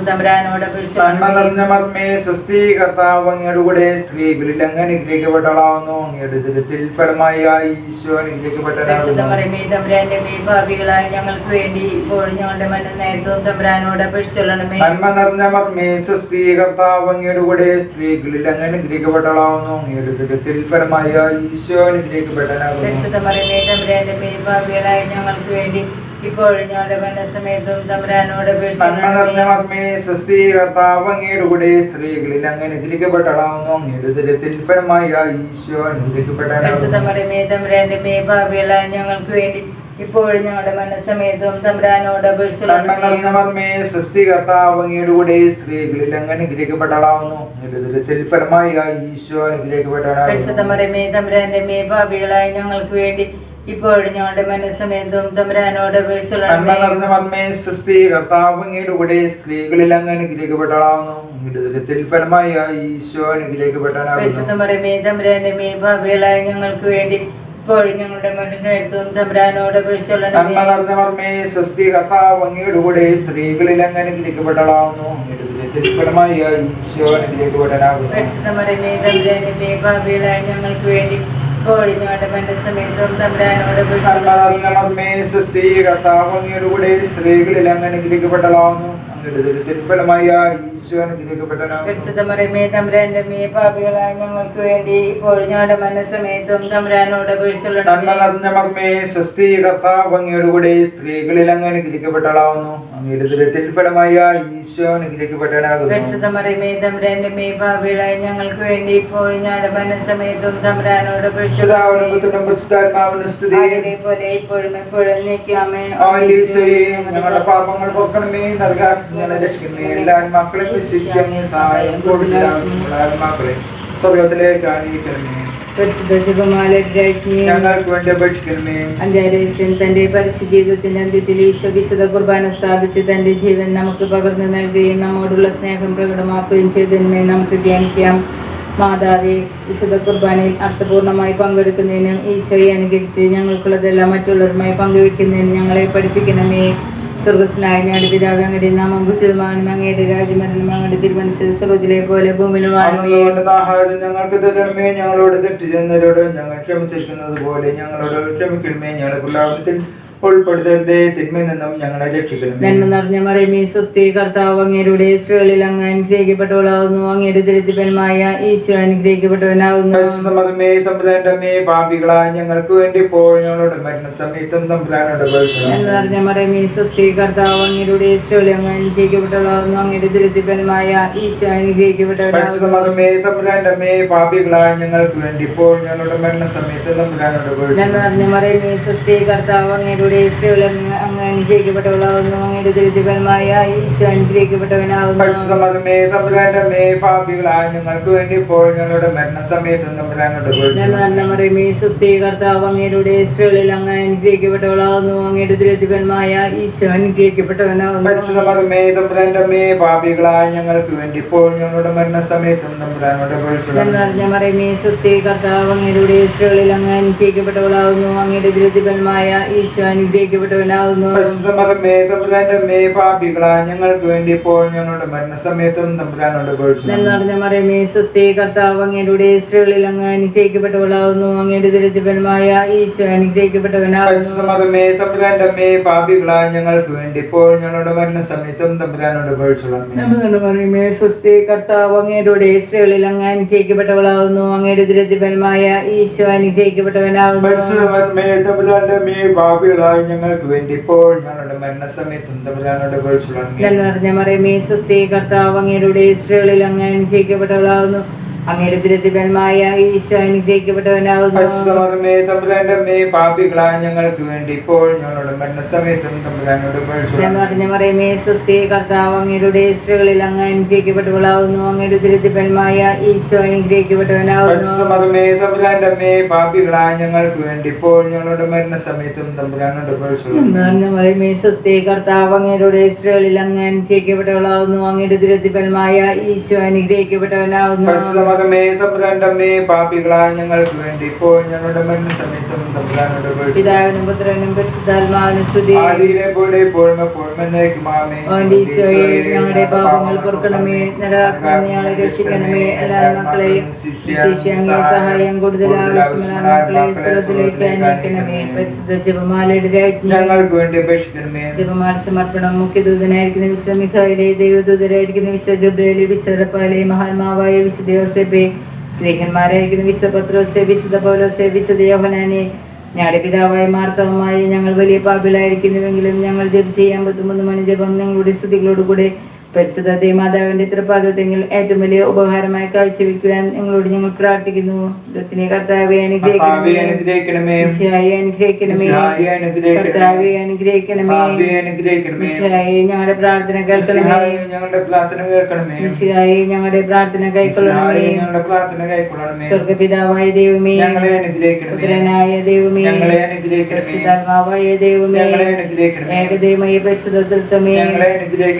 സ്വസ്തി, കർത്താവ് അങ്ങയുടെ കൂടെ സ്ത്രീകളിൽ അങ്ങ് അനുഗ്രഹിക്കപ്പെട്ടവളാവുന്നു. അങ്ങയുടെ ഉദരത്തിൽ ഫലമായ ഈശോ അനുഗ്രഹിക്കപ്പെട്ടവനാകുന്നു. തമ്പുരാന്റെ മേ, പാപികളായ ഞങ്ങൾക്ക് വേണ്ടി ഇപ്പോൾ ഞങ്ങളുടെ മരണനേരത്തും തമ്പുരാനോട് അപേക്ഷിച്ചുകൊള്ളണമേ. സ്വസ്തി, കർത്താവ് അങ്ങയുടെ കൂടെ സ്ത്രീകളിൽ അങ്ങ് അനുഗ്രഹിക്കപ്പെട്ടവളാവുന്നു. അങ്ങയുടെ ഉദരത്തിൽ ഫലമായ ഈശോ അനുഗ്രഹിക്കപ്പെട്ടവനാകുന്നു. തമ്പുരാന്റെ മേ, പാപികളായ ഞങ്ങൾക്ക് വേണ്ടി ഇപ്പോൾ ഞങ്ങളുടെ മരണസമയത്തും തമ്പുരാനോട് അപേക്ഷിച്ചുകൊള്ളണമേ. സ്വസ്തി, കർത്താവ് അങ്ങയുടെ കൂടെ സ്ത്രീകളിൽ അങ്ങ് അനുഗ്രഹിക്കപ്പെട്ടവളാവുന്നു. അങ്ങയുടെ ഉദരത്തിൽ ഫലമായ ഈശോ അനുഗ്രഹിക്കപ്പെട്ടവനാകുന്നു. തമ്പുരാന്റെ മേ, പാപികളായ ഞങ്ങൾക്ക് വേണ്ടി ഇപ്പോൾ ഞങ്ങളുടെ മരണസമയത്തും തമ്പുരാനോട് അപേക്ഷിച്ചുകൊള്ളണമേ. സ്വസ്തി, കർത്താവ് അങ്ങയുടെ കൂടെ സ്ത്രീകളിൽ അങ്ങ് അനുഗ്രഹിക്കപ്പെട്ടവളാവുന്നു. അങ്ങയുടെ ഉദരത്തിൽ ഫലമായ ഈശോ അനുഗ്രഹിക്കപ്പെട്ടവനാകുന്നു. തമ്പുരാന്റെ മേ, പാപികളായ ഞങ്ങൾക്ക് വേണ്ടി ഇപ്പോൾ ഞങ്ങളുടെ മനസ്സമയത്തും തമ്പുരാനോട് അപേക്ഷിച്ചുകൊള്ളണമേ. സ്വസ്തി, കർത്താവ് അങ്ങയുടെ കൂടെ സ്ത്രീകളിൽ അങ്ങ് അനുഗ്രഹിക്കപ്പെട്ടവളാവുന്നു. അങ്ങയുടെ ഉദരത്തിൽ ഫലമായ ഈശോ അനുഗ്രഹിക്കപ്പെട്ടവനാകുന്നു. തമ്പുരാന്റെ മേ, പാപികളായ ഞങ്ങൾക്ക് വേണ്ടി ഇപ്പോൾ ഞങ്ങളുടെ മരണസമയത്തും തമ്പുരാനോട് അപേക്ഷിച്ചുകൊള്ളണമേ. സ്വസ്തി, കർത്താവ് അങ്ങയുടെ കൂടെ സ്ത്രീകളിൽ അങ്ങ് അനുഗ്രഹിക്കപ്പെട്ടവളാവുന്നു. അങ്ങയുടെ ഉദരത്തിൽ ഫലമായ ഈശോ അനുഗ്രഹിക്കപ്പെട്ടവനാകുന്നു. തമ്പുരാന്റെ മേ, പാപികളായ ഞങ്ങൾക്ക് വേണ്ടി ഇപ്പോൾ ഞങ്ങളുടെ മരണസമയത്തും തമ്പുരാനോട് അപേക്ഷിച്ചുകൊള്ളണമേ. സ്വസ്തി, കർത്താവ് അങ്ങയുടെ കൂടെ സ്ത്രീകളിൽ അങ്ങ് അനുഗ്രഹിക്കപ്പെട്ടവളാവുന്നു. അങ്ങയുടെ ഉദരത്തിൽ ഫലമായ ഈശോ അനുഗ്രഹിക്കപ്പെട്ടവനാകുന്നു. തമ്പുരാന്റെ മേ, പാപികളായ ഞങ്ങൾക്ക് വേണ്ടി ഇപ്പോൾ ഞങ്ങളുടെ മരണസമയത്തും തമ്പുരാനോട് അപേക്ഷിച്ചുകൊള്ളണമേ. സ്വസ്തി, കർത്താവ് അങ്ങയുടെ കൂടെ സ്ത്രീകളിൽ അങ്ങ് അനുഗ്രഹിക്കപ്പെട്ടവളാവുന്നു. അങ്ങയുടെ ഉദരത്തിൽ ഫലമായ ഈശോ അനുഗ്രഹിക്കപ്പെട്ടവനാകുന്നു. തമ്പുരാന്റെ മേ, പാപികളായ ഞങ്ങൾക്ക് വേണ്ടി ഇപ്പോൾ ഞങ്ങളുടെ മരണസമയത്തും തമ്പുരാനോട് പോലെ ഇപ്പോഴും എപ്പോഴും നീക്കാമേ. ഞങ്ങളുടെ പാപങ്ങൾ പൊറുക്കണമേ, നരകാഗ്നിയിൽ രക്ഷിക്കണമേ. എല്ലാ മക്കളെ സഹായം കൂടുതൽ ആത്മാക്കളെ സ്വർഗത്തിലേക്ക് ആനയിക്കണമേ. പരിശുദ്ധ ജപമാലയുടെ ഞങ്ങൾക്ക് വേണ്ടി അപേക്ഷിക്കണമേ. അഞ്ചാം രഹസ്യം തന്റെ പരസ്യ ജീവിതത്തിന്റെ അന്ത്യത്തിൽ ഈശോ വിശുദ്ധ കുർബാന സ്ഥാപിച്ച് തന്റെ ജീവൻ നമുക്ക് പകർന്നു നൽകുകയും നമ്മോടുള്ള സ്നേഹം പ്രകടമാക്കുകയും ചെയ്തതിന്മേ നമുക്ക് ധ്യാനിക്കാം. മാതാവേ, വിശുദ്ധ കുർബാനയിൽ അർത്ഥപൂർണമായി പങ്കെടുക്കുന്നതിനും ഈശോയെ അനുകരിച്ച് ഞങ്ങൾക്കുള്ളതെല്ലാം മറ്റുള്ളവരുമായി പങ്കുവെക്കുന്നതിനും ഞങ്ങളെ പഠിപ്പിക്കണമേ. സ്വർഗസ്നായ ഞങ്ങളുടെ പിതാവേ, അങ്ങയുടെ നാമം പൂജിതമാകണമേ. അങ്ങയുടെ രാജ്യമരണം, അങ്ങയുടെ തിരുമനസ്സ് സ്വർഗ്ഗത്തിലെ പോലെ ഭൂമിയിലുമാകണമേ. ഞങ്ങൾക്ക് തരണമേ. ഞങ്ങളോട് തെറ്റ് ചെയ്യുന്നവരോട് ഞങ്ങൾ ക്ഷമിച്ചിരിക്കുന്നത് പോലെ ഞങ്ങളോട് ക്ഷമിക്കണമേ. ഞങ്ങളുടെ പ്രലാപനത്തിൽ ഉൾപ്പെടുത്തരുതേ, തിന്മയിൽ നിന്നും ഞങ്ങളെ രക്ഷിക്കണമേ. നന്മ നിറഞ്ഞ മറിയമേ, സ്വസ്തി, കർത്താവ് അങ്ങയുടെ സ്ത്രീകളിൽ അങ്ങ് അനുഗ്രഹിക്കപ്പെട്ടവളാവുന്നു. അങ്ങയുടെ ദരിദ്രപരമായ ഈശോ അനുഗ്രഹിക്കപ്പെട്ടവനാവുന്നു. പരിശുദ്ധമേ, തമ്പുരാന്റെ അമ്മേ, പാപികളായ ഞങ്ങൾക്ക് വേണ്ടി ഇപ്പോൾ ഞങ്ങളുടെ മരണസമയത്തും തമ്പുരാനോട് അപേക്ഷിക്കണം. നന്മ നിറഞ്ഞ മറിയമേ, സ്വസ്തി, കർത്താവ് അങ്ങയുടെ സ്ത്രീകളിൽ അങ്ങ് അനുഗ്രഹിക്കപ്പെട്ടവളാവുന്നു. അങ്ങയുടെ ദരിദ്രപരമായ ഈശോ അനുഗ്രഹിക്കപ്പെട്ടവനാവുന്നു. പരിശുദ്ധമേ, തമ്പുരാന്റെ അമ്മേ, പാപികളായ ഞങ്ങൾക്ക് വേണ്ടി ഇപ്പോൾ ഞങ്ങളുടെ മരണസമയത്തും തമ്പുരാനോട് അപേക്ഷിക്കണം. നന്മ നിറഞ്ഞ മറിയമേ, സ്വസ്തി, കർത്താവ് അങ്ങയുടെ സ്ത്രീകളിൽ അങ്ങ് അനുഗ്രഹിക്കപ്പെട്ടവളാവുന്നു. അങ്ങയുടെ ദരിദ്രപരമായ ഈശോ അനുഗ്രഹിക്കപ്പെട്ടവനാവുന്നു. പരിശുദ്ധമേ, തമ്പുരാന്റെ അമ്മേ, പാപികളായ ഞങ്ങൾക്ക് വേണ്ടി ഇപ്പോൾ ഞങ്ങളുടെ മരണസമയത്തും തമ്പുരാനോട് അപേക്ഷിക്കണം. നന്മ നിറഞ്ഞ മറിയമേ, സ്വസ്തി, കർത്താവ് അങ്ങയുടെ സ്ത്രീകളിൽ അങ്ങ് അനുഗ്രഹിക്കപ്പെട്ടവളാവുന്നു. അങ്ങയുടെ ദരിദ്രപരമായ ഈശോ അനുഗ്രഹിക്കപ്പെട്ടവനാവുന്നു. പരിശുദ്ധമേ, തമ്പുരാന്റെ അമ്മേ, പാപികളായ ഞങ്ങൾക്ക് വേണ്ടി ഇപ്പോൾ ഞങ്ങളുടെ മരണസമയത്തും തമ്പുരാനോട് അപേക്ഷിക്കണം. നന്മ നിറഞ്ഞ മറിയമേ, സ്വസ്തി, കർത്താവ് അങ്ങയുടെ സ്ത്രീകളിൽ അങ്ങ് അനുഗ്രഹിക്കപ്പെട്ടവളാവുന്നു. അങ്ങയുടെ ദരിദ്രപരമായ ഈശോ അനുഗ്രഹിക്കപ്പെട്ടവനാവുന്നു. പരിശുദ്ധമേ, തമ്പുരാന്റെ അമ്മേ, പാപികളായ ഞങ്ങൾക്ക് വേണ്ടി ഇപ്പോൾ ഞങ്ങളുടെ മരണസമയത്തും തമ്പുരാനോട് അപേക്ഷിക്കണം. നന്മ നിറഞ്ഞ മറിയമേ, സ്വസ്തി, കർത്താവ് അങ്ങയുടെ സ്ത്രീകളിൽ അങ്ങ് അനുഗ്രഹിക്കപ്പെട്ടവളാവുന്നു. അങ്ങയുടെ ദരിദ്രപരമായ ഈശോ അനുഗ്രഹിക്കപ്പെട്ടവനാവുന്നു. പരിശുദ്ധമേ, തമ്പുരാന്റെ അമ്മേ, പാപികളായ ഞങ്ങൾക്ക് വേണ്ടി ഇപ്പോൾ ഞങ്ങളുടെ മരണസമയത്തും തമ്പുരാനോട് അപേക്ഷിക്കണം. നന്മ നിറഞ്ഞ മറിയമേ, സ്വസ്തി, കർത്താവ് അങ്ങയുടെ സ്ത്രീകളിൽ അങ്ങ് അനുഗ്രഹിക്കപ്പെട്ടവളാവുന്നു. അങ്ങയുടെ ദരിദ്രപരമായ ഈശോ അനുഗ്രഹിക്കപ്പെട്ടവനാവുന്നു. പരിശുദ്ധമേ, തമ്പുരാന്റെ അമ്മേ, പാപികളായ ഞങ്ങൾക്ക് വേണ്ടി ഇപ്പോൾ ഞങ്ങളുടെ മരണസമയത്തും തമ്പുരാനോട് അപേക്ഷിക്കണം. നന്മ നിറഞ്ഞ മറിയമേ, സ്വസ്തി, കർത്താവ് അങ്ങയുടെ സ്ത്രീകളിൽ അങ്ങ് അനുഗ്രഹിക്കപ്പെട്ടവളാവുന്നു. അങ്ങയുടെ ദരിദ്രപരമായ ഈശോ അനുഗ്രഹിക്കപ്പെട്ടവനാവുന്നു. പരിശുദ്ധമേ, തമ്പുരാന്റെ അമ്മേ, പാപികളായ ഞങ്ങൾക്ക് വേണ്ടി ഇപ്പോൾ ഞങ്ങളുടെ മരണസമയത്തും തമ്പുരാനോട് അപേക്ഷിക്കണം. നന്മ നിറഞ്ഞ മറിയമേ, സ്വസ്തി, കർത്താവ് അങ്ങയുടെ സ്ത്രീകളിൽ അങ്ങ് അനുഗ്രഹിക്കപ്പെട്ടവളാവുന്നു. അങ്ങയുടെ ദരിദ്രപരമായ ഈശോ അനുഗ്രഹിക്കപ്പെട്ടവനാവുന്നു. പരിശുദ്ധമേ, തമ്പുരാന്റെ അമ്മേ, പാപികളായ ഞങ്ങൾക്ക് വേണ്ടി ഇപ്പോൾ ഞങ്ങളുടെ മരണസമയത്തും തമ്പുരാനോട് അപേക്ഷിക്കണം. നന്മ നിറഞ്ഞ മറിയമേ, സ്വസ്തി, കർത്താവ് അങ്ങയുടെ സ്ത്രീകളിൽ അങ്ങ് അനുഗ്രഹിക്കപ്പെട്ടവളാവുന്നു. അങ്ങയുടെ ദരിദ്രപരമായ ഈശോ അനുഗ്രഹിക്കപ്പെട്ടവനാവുന്നു. പരിശുദ്ധമേ, തമ്പുരാന്റെ അമ്മേ, പാപികളായ ഞങ്ങൾക്ക് വേണ്ടി ഇപ്പോൾ ഞങ്ങളുടെ മരണസമയത്തും തമ്പുരാനോട് അപേക്ഷിക്കണം. പിതാവിനും പുത്രനും പരിശുദ്ധാത്മാവിനും സ്തുതി. ആദിയിലെ പോലെ ഇപ്പോഴും എപ്പോഴും എന്നേക്കും ആമേൻ. ഓന്റെ ഈശോയെ, ഞങ്ങളുടെ പാപങ്ങൾ പൊറുക്കണമേ, നരകാഗ്നിയിൽ ഞങ്ങളെ രക്ഷിക്കണമേ. എല്ലാ മക്കളെയും വിശേഷിച്ച് സഹായം കൂടുതൽ ആവശ്യമുള്ള മക്കളെ സ്വർഗ്ഗത്തിലേക്ക് അയക്കണമേ. പരിശുദ്ധ ജപമാലയുടെ രാജ്ഞി ഞങ്ങൾക്ക് വേണ്ടി അപേക്ഷിക്കണമേ. ജപമാല സമർപ്പണം. മുഖ്യദൂതനായിരിക്കുന്ന വിശുദ്ധ മിഖായേലേ, ദൈവദൂതരായിരിക്കുന്ന വിശുദ്ധ ഗബ്രിയേലേ, വിശുദ്ധ റഫായേലേ, മഹാത്മാവായ വിശുദ്ധ യോസേപ്പേ, സ്നേഹന്മാരായിരിക്കുന്ന വിശുദ്ധ പത്രോസേ, വിശുദ്ധ പൗലോസേ, വിശുദ്ധ യോഹന്നാനേ, ഞങ്ങളുടെ പിതാവായ മാർത്തവമായി ഞങ്ങൾ വലിയ പാപികളായിരിക്കുന്നുവെങ്കിലും ഞങ്ങൾ ജപം ചെയ്യാൻ 13 മണി ജപം നിങ്ങളുടെ സ്തുതികളോടുകൂടെ പരിശുദ്ധ ദേവമാതാവിന്റെ തൃപാദത്തെങ്കിൽ ഏറ്റവും വലിയ ഉപകാരമായി കാഴ്ചവെക്കുവാൻ നിങ്ങളോട് ഞങ്ങൾ പ്രാർത്ഥിക്കുന്നു. ദൈവത്തിനെ കർത്താവെ അനുഗ്രഹിക്കണമേ, മിശിഹായെ അനുഗ്രഹിക്കണമേ, കർത്താവെ അനുഗ്രഹിക്കണമേ, മിശിഹായെ ഞങ്ങളുടെ പ്രാർത്ഥന കേൾക്കണമേ, മിശിഹായെ ഞങ്ങളുടെ പ്രാർത്ഥന കൈക്കൊള്ളണമേ. സ്വർഗപിതാവായ ദൈവമേ, പുത്രനായ ദൈവമേ, പരിശുദ്ധാത്മാവായ ദൈവമേ, ഏകദൈവമായ പരിശുദ്ധ തൃത്വമേ,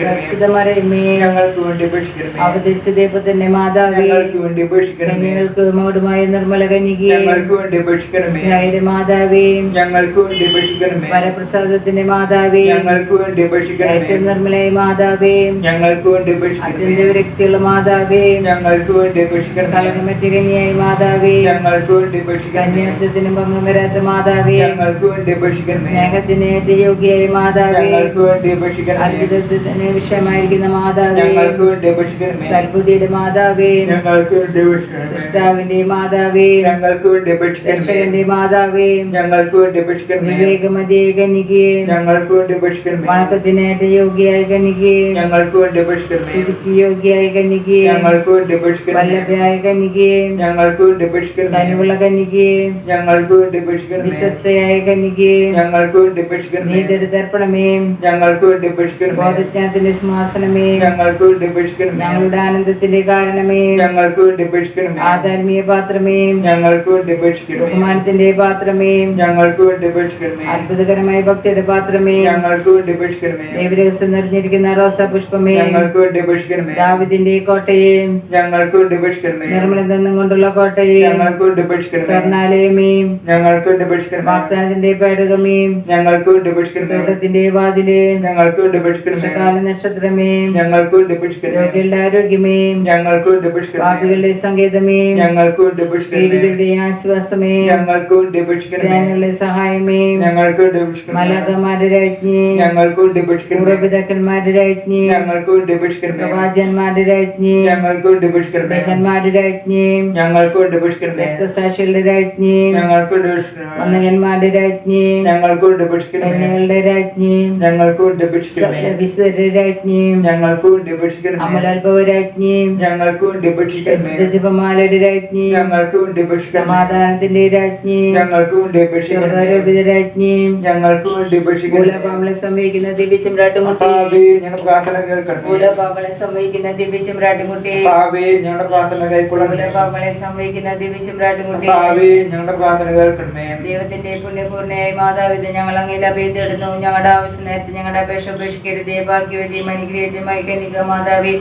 പരിശുദ്ധമറിയമേ, ഞങ്ങൾക്ക് വേണ്ടി അപേക്ഷിക്കണമേ. അവതരിച്ച ദൈവത്തിന്റെ മാതാവേ, ഞങ്ങൾക്ക് വേണ്ടി അപേക്ഷിക്കണമേ. കന്യകൾക്ക് മകുടമായ നിർമ്മല കന്യകേ, ഞങ്ങൾക്ക് വേണ്ടി അപേക്ഷിക്കണമേ. മിശിഹായുടെ മാതാവേ, ഞങ്ങൾക്ക് വേണ്ടി അപേക്ഷിക്കണമേ. വരപ്രസാദത്തിന്റെ മാതാവേ, ഞങ്ങൾക്ക് വേണ്ടി അപേക്ഷിക്കണമേ. ഏറ്റവും നിർമ്മലയായ മാതാവേ, ഞങ്ങൾക്ക് വേണ്ടി അപേക്ഷിക്കണമേ. അത്യന്ത വിരക്തിയുള്ള മാതാവേ, ഞങ്ങൾക്ക് വേണ്ടി അപേക്ഷിക്കണമേ. കളങ്കമറ്റ കന്യായ മാതാവേ, ഞങ്ങൾക്ക് വേണ്ടി അപേക്ഷിക്കണമേ. കന്യാത്വത്തിനും ഭംഗം വരാത്ത മാതാവേ, ഞങ്ങൾക്ക് വേണ്ടി അപേക്ഷിക്കണമേ. സ്നേഹത്തിന് ഏറ്റവും യോഗ്യയായ മാതാവേ, ഞങ്ങൾക്ക് വേണ്ടി അപേക്ഷിക്കണമേ. അത്ഭുതത്തിന് വിഷയമായിരിക്കുന്ന മാതാവേ, ഞങ്ങൾക്ക് വേണ്ടി അപേക്ഷിക്കണമേ. സൽബുദ്ധിയുടെ മാതാവേ, ഞങ്ങൾക്ക് വേണ്ടി അപേക്ഷിക്കണമേ. സൃഷ്ടാവിന്റെ മാതാവേ, ഞങ്ങൾക്ക് വേണ്ടി അപേക്ഷിക്കണമേ. രക്ഷകന്റെ മാതാവേ, ഞങ്ങൾക്ക് വേണ്ടി അപേക്ഷിക്കണമേ. വിവേകമതിയായ കന്യകേ, ഞങ്ങൾക്ക് വേണ്ടി അപേക്ഷിക്കണമേ. വണക്കത്തിനേറ്റ യോഗ്യയായ കന്യകേ, ഞങ്ങൾക്ക് വേണ്ടി അപേക്ഷിക്കണമേ. സ്തുതിക്ക് യോഗ്യയായ കന്യകേ, ഞങ്ങൾക്ക് വേണ്ടി അപേക്ഷിക്കണമേ. വല്ലഭയായ കന്യകേ, ഞങ്ങൾക്ക് വേണ്ടി അപേക്ഷിക്കണമേ. കനിവുള്ള കന്യകേ, ഞങ്ങൾക്ക് വേണ്ടി അപേക്ഷിക്കണമേ. വിശ്വസ്തയായ കന്യകേ, ഞങ്ങൾക്ക് വേണ്ടി അപേക്ഷിക്കണമേ. നീതിയുടെ തർപ്പണമേ, ഞങ്ങൾക്ക് വേണ്ടി അപേക്ഷിക്കണമേ. ബോധജ്ഞാനത്തിന്റെ സിംഹാസനമേ, കാരണമേ, ഞങ്ങൾക്ക് വേണ്ടി അപേക്ഷിക്കണമേ. ഞങ്ങളുടെ ആനന്ദത്തിന്റെ കാരണമേ, ഞങ്ങൾക്ക് വേണ്ടി അപേക്ഷിക്കണമേ. ആധ്യാത്മിക പാത്രമേ, ഞങ്ങൾക്ക് വേണ്ടി അപേക്ഷിക്കണമേ. ബഹുമാനത്തിന്റെ പാത്രമേ, ഞങ്ങൾക്ക് വേണ്ടി അപേക്ഷിക്കണമേ. അത്ഭുതകരമായ ഭക്തിയുടെ പാത്രമേ, ഞങ്ങൾക്ക് വേണ്ടി അപേക്ഷിക്കണമേ. ദൈവരഹസ്യം നിറഞ്ഞിരിക്കുന്ന റോസാ പുഷ്പമേ, ഞങ്ങൾക്ക് വേണ്ടി അപേക്ഷിക്കണമേ. ദാവീദിന്റെ കോട്ടയെ, ഞങ്ങൾക്ക് വേണ്ടി അപേക്ഷിക്കണമേ. നിർമ്മലതന്നും കൊണ്ടുള്ള കോട്ടയെ, ഞങ്ങൾക്ക് വേണ്ടി അപേക്ഷിക്കണമേ. സ്വർണാലയമേ, ഞങ്ങൾക്ക് വേണ്ടി അപേക്ഷിക്കണമേ. വാഗ്ദാനത്തിന്റെ പേടകമേ, ഞങ്ങൾക്ക് വേണ്ടി അപേക്ഷിക്കണമേ. സ്വർഗത്തിന്റെ വാതിലേ, ഞങ്ങൾക്ക് വേണ്ടി അപേക്ഷിക്കണമേ. കാല നക്ഷത്രമേ, ഞങ്ങൾക്ക് വേണ്ടി അപേക്ഷിക്കണമേ. രോഗികളുടെ ആരോഗ്യമേ, ഞങ്ങൾക്ക് വേണ്ടി അപേക്ഷിക്കണമേ. പാപികളുടെ സങ്കേതമേ, ഞങ്ങൾക്ക് വേണ്ടി അപേക്ഷിക്കണമേ. പീഡിതരുടെ ആശ്വാസമേ, ഞങ്ങൾക്ക് വേണ്ടി അപേക്ഷിക്കണമേ. സേനകളുടെ സഹായമേ, ഞങ്ങൾക്ക് വേണ്ടി അപേക്ഷിക്കണമേ. മലാഖമാരുടെ രാജ്ഞി, ഞങ്ങൾക്ക് വേണ്ടി അപേക്ഷിക്കണമേ. പൂർവ്വപിതാക്കന്മാരുടെ രാജ്ഞി, ഞങ്ങൾക്ക് വേണ്ടി അപേക്ഷിക്കണമേ. പ്രവാചകന്മാരുടെ രാജ്ഞി, ഞങ്ങൾക്ക് വേണ്ടി അപേക്ഷിക്കണമേ. സ്നേഹന്മാരുടെ രാജ്ഞി, ഞങ്ങൾക്ക് വേണ്ടി അപേക്ഷിക്കണമേ. രക്തസാക്ഷികളുടെ രാജ്ഞി, ഞങ്ങൾക്ക് വേണ്ടി അപേക്ഷിക്കണമേ. വന്ദകന്മാരുടെ രാജ്ഞി, ഞങ്ങൾക്ക് വേണ്ടി അപേക്ഷിക്കണമേ. കന്യകളുടെ രാജ്ഞി, ഞങ്ങൾക്ക് വേണ്ടി അപേക്ഷിക്കണമേ. വിശുദ്ധരുടെ രാജ്ഞി, ഞങ്ങൾക്ക് വേണ്ടി അപേക്ഷിക്കണമേ. അമലോത്ഭവ രാജ്ഞി, ഞങ്ങൾക്ക് വേണ്ടി അപേക്ഷിക്കണമേ. വിശുദ്ധ ജപമാലയുടെ രാജ്ഞി, ഞങ്ങൾക്ക് വേണ്ടി അപേക്ഷിക്കണമേ. സമാധാനത്തിന്റെ രാജ്ഞി, ഞങ്ങൾക്ക് വേണ്ടി അപേക്ഷിക്കണമേ. സ്വർഗാരോപിത രാജ്ഞി, ഞങ്ങൾക്ക് വേണ്ടി അപേക്ഷിക്കണമേ. മൂലപാപങ്ങളെ സംവഹിക്കുന്ന ദിവ്യചമ്രാട്ടുമുട്ടി, കർത്താവേ, ഞങ്ങളുടെ പ്രാർത്ഥന കേൾക്കണമേ. മൂലപാപങ്ങളെ സംവഹിക്കുന്ന ദിവ്യചമ്രാട്ടുമുട്ടി, കർത്താവേ, ഞങ്ങളുടെ പ്രാർത്ഥന കൈക്കൊള്ളണമേ. മൂലപാപങ്ങളെ സംവഹിക്കുന്ന ദിവ്യചമ്രാട്ടുമുട്ടി, കർത്താവേ, ഞങ്ങളുടെ പ്രാർത്ഥന കേൾക്കണമേ. ദൈവത്തിന്റെ പുണ്യപൂർണ്ണയായി മാതാവിധ ഞങ്ങൾ അങ്ങയിൽ അഭയത്തിടുന്നു. ഞങ്ങളുടെ ആവശ്യ നേരത്തെ ഞങ്ങളുടെ അപേക്ഷ ഉപേക്ഷിക്കരുതേ. ഭാഗ്യവതിയും അനുഗ്രഹീതമായി കന്യക മാതാവേ,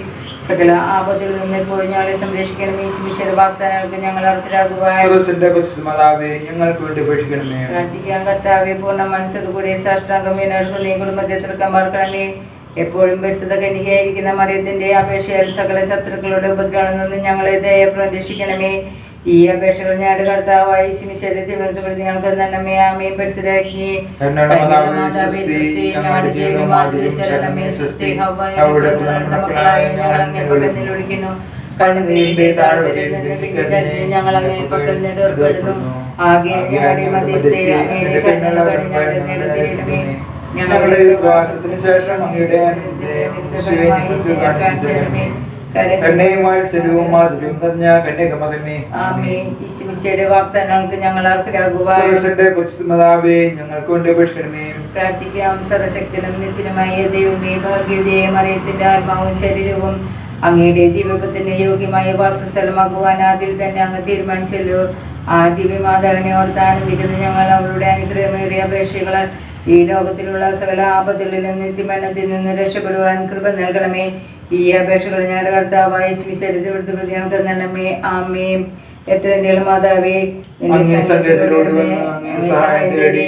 സകല ആപത്തുകളിൽ നിന്ന് എപ്പോഴും ഞങ്ങളെ സംരക്ഷിക്കണമേ. ഈശ്വര വാഗ്ദാനങ്ങൾക്ക് ഞങ്ങൾ അർഹരാകുവാൻ സർവ്വസിന്റെ പരിശുദ്ധ മാതാവേ, ഞങ്ങൾക്ക് വേണ്ടി അപേക്ഷിക്കണമേ. പ്രാർത്ഥിക്കാൻ. കർത്താവേ, പൂർണ്ണ മനസ്സോടുകൂടി സാഷ്ടാംഗം വീണർക്കും നീ കുടുംബത്തെ തീർക്കാൻ പാർക്കണമേ. എപ്പോഴും പരിശുദ്ധ കന്യകയായിരിക്കുന്ന മറിയത്തിന്റെ അപേക്ഷയാൽ സകല ശത്രുക്കളുടെ ഉപദ്രവങ്ങളിൽ നിന്ന് ഞങ്ങളെ ദയപൂർവ്വം രക്ഷിക്കണമേ. ഈ അപേക്ഷകൾ ഞാൻ കർത്താവായ ഈശോമിശിഹായുടെ തിരുവനന്തപുരത്ത് ഞങ്ങൾക്ക് നന്മേ ആമേൻ. പരിശുദ്ധരാജ്ഞി, മാതാവേ സ്വസ്തി, ഞങ്ങളുടെ ജീവനും മാതൃ ശരണമേ സ്വസ്തി. ഹവ്വായുടെ മക്കളായ ഞങ്ങൾ അങ്ങേ പക്കൽ വിളിക്കുന്നു. കണ്ണുനീരിന്റെ താഴ്വരയിൽ നിന്ന് വിളിക്കരുതേ. ഞങ്ങൾ അങ്ങേ പക്കൽ ഏർപ്പെടുന്നു. ആകെ ഞങ്ങളുടെ മധ്യസ്ഥേ അങ്ങയുടെ കരുണകൾ ഞങ്ങളുടെ നേരെ തിരിയണമേ. ഞങ്ങളുടെ ഉപവാസത്തിന് ശേഷം അങ്ങയുടെ കന്യകമായി ശരീരവും മാധുര്യവും നിറഞ്ഞ കന്യകമകമേ, ആമേൻ. ഈശോമിശിഹായുടെ വാഗ്ദാനങ്ങൾക്ക് ഞങ്ങൾ അർഹരാകുവാൻ സർവ്വസിന്റെ പരിശുദ്ധ മാതാവേ, ഞങ്ങൾക്ക് വേണ്ടി അപേക്ഷിക്കണമേ. പ്രാർത്ഥിക്കാം. സർവശക്തനും നിത്യനുമായ ദൈവമേ, ഭാഗ്യവതിയായ മറിയത്തിന്റെ ആത്മാവും ശരീരവും അങ്ങയുടെ ദിവ്യത്വത്തിന് യോഗ്യമായ വാസസ്ഥലമാകുവാൻ അതിൽ തന്നെ അങ്ങ് തീരുമാനിച്ചല്ലോ. ആ ദിവ്യമാതാവിനെ ഓർത്ത് ആനന്ദിക്കുന്ന ഞങ്ങൾ അവളുടെ അനുഗ്രഹമേറിയ അപേക്ഷകളാൽ ഈ ലോകത്തിലുള്ള സകല ആപത്തുകളിലും നിത്യമരണത്തിൽ നിന്ന് രക്ഷപ്പെടുവാൻ കൃപ നൽകണമേ. ഈ അപേക്ഷകൾ ഞങ്ങളുടെ കർത്താവായ യേശുവിന്റെ പ്രതി ഞങ്ങൾക്ക് നന്മേ ആമേൻ. എത്ര നീളം മാതാവേ, അങ്ങേ സങ്കേതത്തിലോട് വന്ന് അങ്ങേ സഹായം തേടി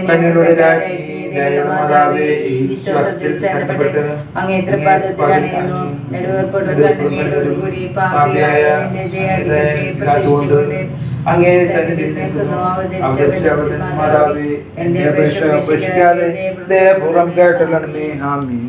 കന്യകളുടെ രാജ്ഞി, ദൈവമാതാവേ, ഈ വിശ്വാസത്തിൽ സ്ഥിരപ്പെട്ട് അങ്ങേ തൃപ്പാദത്തിലണിയുന്നു. നെടുവേർപ്പോടുകൂടി പാപിയായ കാത്തുകൊണ്ട് അങ്ങേ സന്നിധിയിൽ നിൽക്കുന്നു. മാതാവേ, എന്റെ അപേക്ഷ ഉപേക്ഷിക്കാതെ ദയപൂർവ്വം കേട്ടല്ലോ. ആമേൻ.